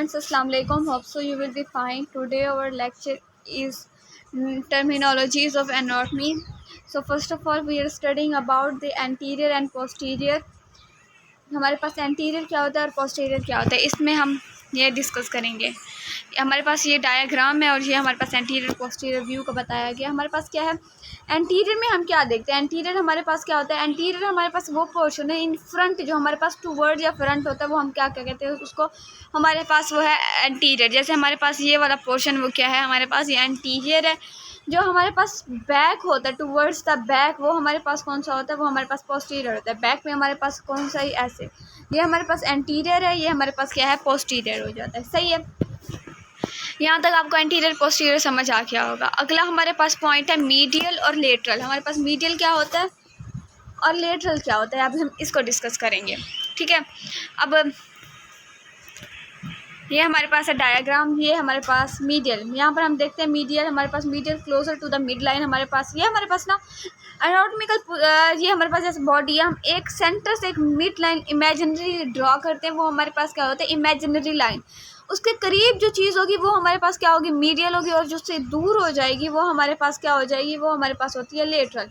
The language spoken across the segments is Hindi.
students, assalamu alaikum. Hope so you will be fine. Today our lecture is terminologies of anatomy. So first of all we are studying about the anterior and posterior. हमारे पास एंटीरियर क्या होता है और पोस्टीरियर क्या होता है, इसमें हम ये डिस्कस करेंगे। हमारे पास ये डायग्राम है और ये हमारे पास एंटीरियर पोस्टीरियर व्यू का बताया गया। हमारे पास क्या है, एंटीरियर में हम क्या देखते हैं, एंटीरियर हमारे पास क्या होता है, एंटीरियर हमारे पास वो पोर्शन है इन फ्रंट जो हमारे पास टूवर्ड या फ्रंट होता है, वो हम क्या क्या कहते हैं उसको, हमारे पास वो है एंटीरियर। जैसे हमारे पास ये वाला पोर्शन वो क्या है, हमारे पास ये एंटीरियर है। जो हमारे पास बैक होता है टूवर्ड्स द बैक, वो हमारे पास कौन सा होता है, वो हमारे पास पोस्टीरियर होता है। बैक में हमारे पास कौन सा ही ऐसे, ये हमारे पास एंटीरियर है, ये हमारे पास क्या है, पोस्टीरियर हो जाता है। सही है, यहाँ तक आपको एंटीरियर पोस्टीरियर समझ आ गया होगा। अगला हमारे पास पॉइंट है मीडियल और लेटरल। हमारे पास मीडियल क्या होता है और लेटरल क्या होता है, अब हम इसको डिस्कस करेंगे। ठीक है, अब ये हमारे पास है डायग्राम, ये हमारे पास मीडियल। यहाँ पर हम देखते हैं मीडियल, हमारे पास medial closer to the mid line. हमारे पास ये हमारे पास ना एनाटॉमिकल, ये हमारे पास जैसे बॉडी है, हम एक सेंटर से एक मिड लाइन इमेजिनरी ड्रॉ करते हैं, वो हमारे पास क्या होता है, इमेजिनरी लाइन। उसके करीब जो चीज़ होगी वो हमारे पास क्या होगी, मीडियल होगी, और जो उससे दूर हो जाएगी वो हमारे पास क्या हो जाएगी, वो हमारे पास होती है लेटरल।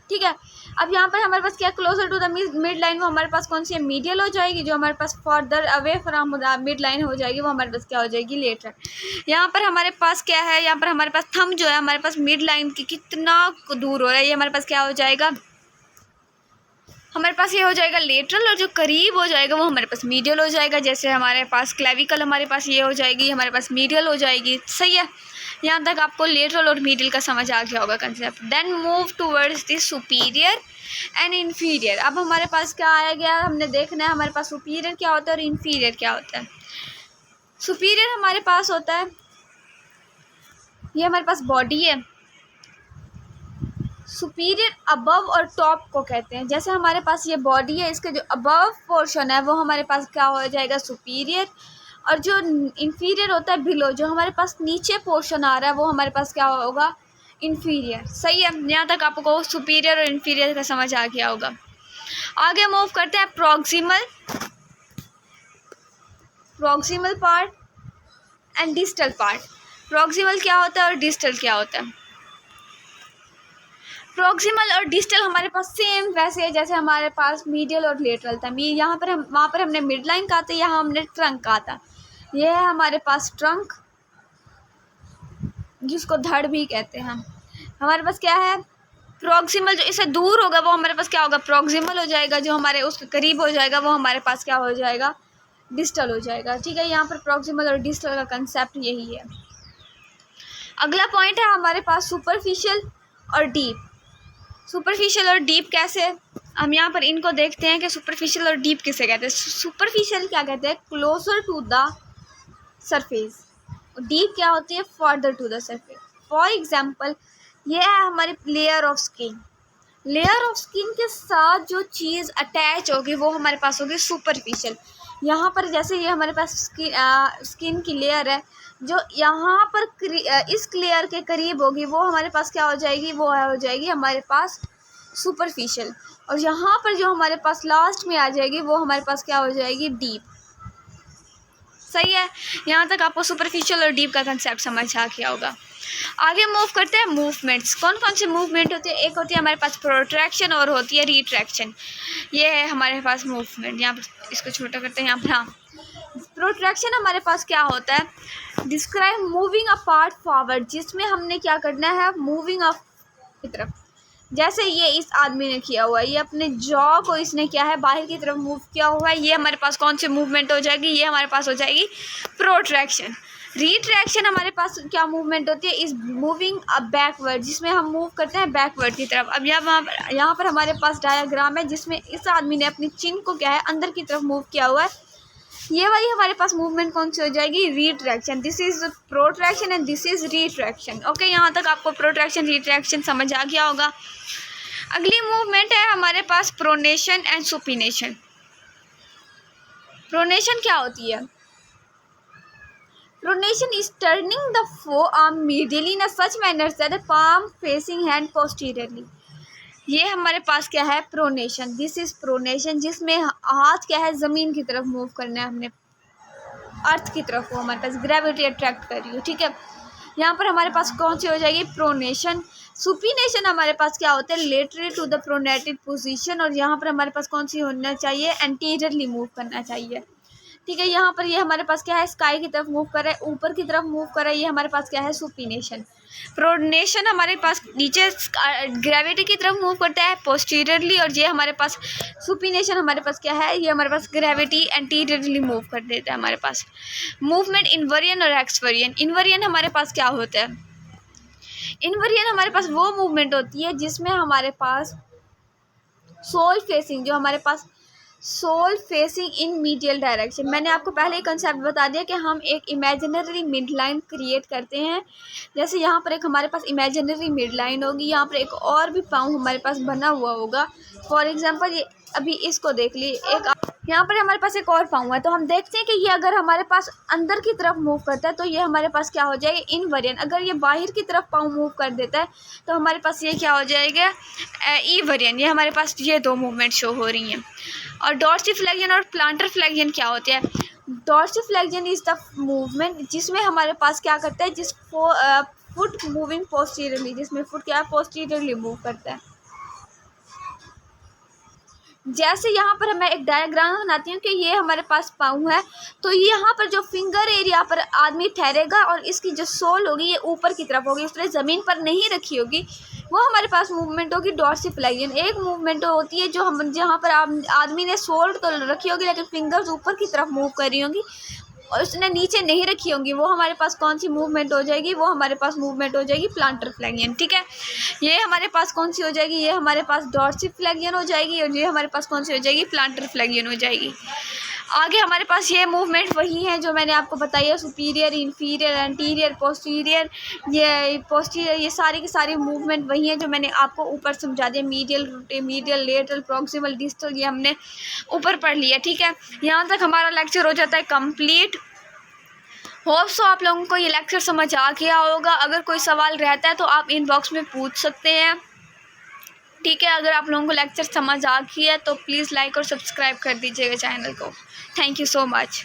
ठीक है, अब यहाँ पर हमारे पास क्या closer to the mid line, वो हमारे पास कौन सी है, मीडियल हो जाएगी। जो हमारे पास further away from the mid line हो जाएगी वो हमारे पास क्या हो जाएगी, लेटरल। यहाँ पर हमारे पास क्या है, यहाँ पर हमारे पास थंब जो है हमारे पास मिड लाइन की कितना दूर हो रहा है, ये हमारे पास क्या हो जाएगा, हमारे पास ये हो जाएगा लेटरल, और जो करीब हो जाएगा वो हमारे पास मीडियल हो जाएगा। जैसे हमारे पास क्लेविकल हमारे पास ये हो जाएगी, हमारे पास मीडियल हो जाएगी। सही है, यहाँ तक आपको लेटरल और मीडियल का समझ आ गया होगा concept. Then move towards the superior and inferior. अब हमारे पास क्या आया गया, हमने देखना है हमारे पास सुपीरियर क्या होता है और इन्फीरियर क्या होता है। सुपीरियर हमारे पास होता है, ये हमारे पास बॉडी है। सुपीरियर अबव और टॉप को कहते हैं। जैसे हमारे पास ये बॉडी है, इसका जो अबव पोर्शन है वो हमारे पास क्या हो जाएगा, सुपीरियर, और जो इन्फीरियर होता है बिलो, जो हमारे पास नीचे पोर्शन आ रहा है वो हमारे पास क्या होगा, इन्फीरियर। सही है, यहाँ तक आपको सुपीरियर और इन्फीरियर का समझ आ गया होगा। आगे मूव करते हैं proximal part and distal part. Proximal क्या होता है और डिस्टल क्या होता है। प्रॉक्सिमल और डिस्टल हमारे पास सेम वैसे है जैसे हमारे पास मीडियल और लेटरल था। यहाँ पर हम, वहाँ पर हमने मिड लाइन कहा था, यहाँ हमने ट्रंक कहा था। ये है हमारे पास ट्रंक, जिसको धड़ भी कहते हैं हम। हमारे पास क्या है, प्रॉक्सिमल जो इससे दूर होगा वो हमारे पास क्या होगा, प्रॉक्सिमल हो जाएगा। जो हमारे उसके करीब हो जाएगा वो हमारे पास क्या हो जाएगा, डिस्टल हो जाएगा। ठीक है, यहाँ पर प्रॉक्सिमल और डिस्टल का कंसेप्ट यही है। अगला पॉइंट है हमारे पास सुपरफिशियल और डीप। सुपरफिशियल और डीप कैसे, हम यहाँ पर इनको देखते हैं कि सुपरफिशियल और डीप किसे कहते हैं। सुपरफिशियल क्या कहते हैं, closer to the surface. Deep क्या होती है, further to the surface. For example ये है हमारी layer of skin. Layer of skin के साथ जो चीज़ अटैच होगी वो हमारे पास होगी सुपरफिशियल। यहाँ पर जैसे ये हमारे पास स्किन की लेयर है, जो यहाँ पर इस लेयर के करीब होगी वो हमारे पास क्या हो जाएगी, वो हो जाएगी हमारे पास सुपरफिशियल। और यहाँ पर जो हमारे पास लास्ट में आ जाएगी वो हमारे पास क्या हो जाएगी, डीप। सही है, यहाँ तक आपको सुपरफिशियल और डीप का कंसेप्ट समझ आ गया होगा। आगे मूव करते हैं मूवमेंट्स। कौन कौन से मूवमेंट होती है, एक होती है हमारे पास प्रोट्रैक्शन और होती है रिट्रैक्शन। ये है हमारे पास मूवमेंट। यहाँ पर इसको छोटा करते हैं, यहाँ पर हाँ, प्रोट्रैक्शन हमारे पास क्या होता है, describe moving a part forward, जिसमें हमने क्या करना है, मूविंग अप की तरफ। जैसे ये इस आदमी ने किया हुआ है, ये अपने जॉ को इसने क्या है, बाहर की तरफ मूव किया हुआ है, ये हमारे पास कौन सी मूवमेंट हो जाएगी, ये हमारे पास हो जाएगी प्रोट्रैक्शन। रिट्रैक्शन हमारे पास क्या मूवमेंट होती है, इस मूविंग अ बैकवर्ड, जिसमें हम मूव करते हैं बैकवर्ड की तरफ। अब यहाँ पर हमारे पास डायग्राम है जिसमें इस आदमी ने अपनी चिन को क्या है, अंदर की तरफ मूव किया हुआ है। ये वाली हमारे पास मूवमेंट कौन सी हो जाएगी, retraction. This is protraction and this is retraction. Okay, यहाँ तक आपको प्रोट्रैक्शन रिट्रैक्शन समझ आ गया होगा। अगली मूवमेंट है हमारे पास प्रोनेशन एंड सुपिनेशन। प्रोनेशन क्या होती है, pronation is turning the forearm medially in a such manner that the palm facing hand posteriorly। ये हमारे पास क्या है, प्रोनेशन। दिस इज प्रोनेशन, जिसमें हाथ क्या है, ज़मीन की तरफ मूव करना है हमने। अर्थ की तरफ हो, हमारे पास ग्रेविटी अट्रैक्ट कर रही हो, ठीक है। यहाँ पर हमारे पास कौन सी हो जाएगी, प्रोनेशन। सुपीनेशन हमारे पास क्या होता है, laterally to the pronated position, और यहाँ पर हमारे पास कौन सी होना चाहिए, एंटीरियरली मूव करना चाहिए, ठीक है। यहाँ पर ये हमारे पास क्या है, स्काई की तरफ मूव कर रहा है, ऊपर की तरफ मूव कर रहा है, ये हमारे पास क्या है, सुपीनेशन। प्रोनेशन हमारे पास नीचे ग्रेविटी की तरफ मूव करता है पोस्टीरियरली, और ये हमारे पास सुपीनेशन हमारे पास क्या है, ये हमारे पास ग्रेविटी एंटीरियरली मूव कर देता है हमारे पास। मूवमेंट इनवर्जन और एक्सवर्जन। इनवर्जन हमारे पास क्या होता है, इनवर्जन हमारे पास वो मूवमेंट होती है जिसमें हमारे पास सोल फेसिंग, जो हमारे पास sole facing in medial direction. मैंने आपको पहले ही कंसेप्ट बता दिया कि हम एक इमेजिनरी मिड लाइन क्रिएट करते हैं। जैसे यहाँ पर एक हमारे पास इमेजिनरी मिड लाइन होगी, यहाँ पर एक और भी पाँव हमारे पास बना हुआ होगा। फॉर एग्जांपल ये अभी इसको देख ली, एक यहाँ पर हमारे पास एक और पाँव है, तो हम देखते हैं कि ये अगर हमारे पास अंदर की तरफ मूव करता है तो ये हमारे पास क्या हो जाएगा, इनवर्जन। अगर ये बाहर की तरफ पाँव मूव कर देता है तो हमारे पास ये क्या हो जाएगा, ईवर्जन। ये हमारे पास ये दो मूवमेंट शो हो रही हैं। और डॉर्सिफ्लेक्शन और प्लांटर फ्लेक्शन क्या होते हैं, डॉर्सिफ्लेक्शन इज द मूवमेंट जिसमें हमारे पास क्या करता है, फुट मूविंग पोस्टीरियरली, जिसमें फुट क्या है, पोस्टीरियरली मूव करता है। जैसे यहाँ पर मैं एक डायग्राम बनाती हूँ कि ये हमारे पास पाँव है, तो यहाँ पर जो फिंगर एरिया पर आदमी ठहरेगा और इसकी जो सोल होगी ये ऊपर की तरफ होगी, उसने ज़मीन पर नहीं रखी होगी, वो हमारे पास मूवमेंट होगी डॉर्सिफ्लेक्शन। एक मूवमेंट होती है जो हम जहाँ पर आदमी ने सोल तो रखी होगी लेकिन फिंगर्स ऊपर की तरफ मूव कर रही होंगी और उसने नीचे नहीं रखी होंगी, वो हमारे पास कौन सी मूवमेंट हो जाएगी, वो हमारे पास मूवमेंट हो जाएगी प्लांटर फ्लेक्शन, ठीक है। ये हमारे पास कौन सी हो जाएगी, ये हमारे पास डॉर्सिफ्लेक्शन हो जाएगी, और ये हमारे पास कौन सी हो जाएगी, प्लांटर फ्लेक्शन हो जाएगी। आगे हमारे पास ये मूवमेंट वही है जो मैंने आपको बताई है, सुपीरियर, इन्फीरियर, एंटीरियर, पोस्टीरियर, ये पोस्टीरियर, ये सारी की सारी मूवमेंट वही है जो मैंने आपको ऊपर समझा दिया। मीडियल, लेटरल, प्रॉक्सिमल, डिस्टल, ये हमने ऊपर पढ़ लिया, ठीक है। यहाँ तक हमारा लेक्चर हो जाता है कंप्लीट। होप सो आप लोगों को ये लेक्चर समझ आ गया होगा। अगर कोई सवाल रहता है तो आप इनबॉक्स में पूछ सकते हैं, ठीक है। अगर आप लोगों को लेक्चर समझ आ गया है तो प्लीज़ लाइक और सब्सक्राइब कर दीजिएगा चैनल को। Thank you so much.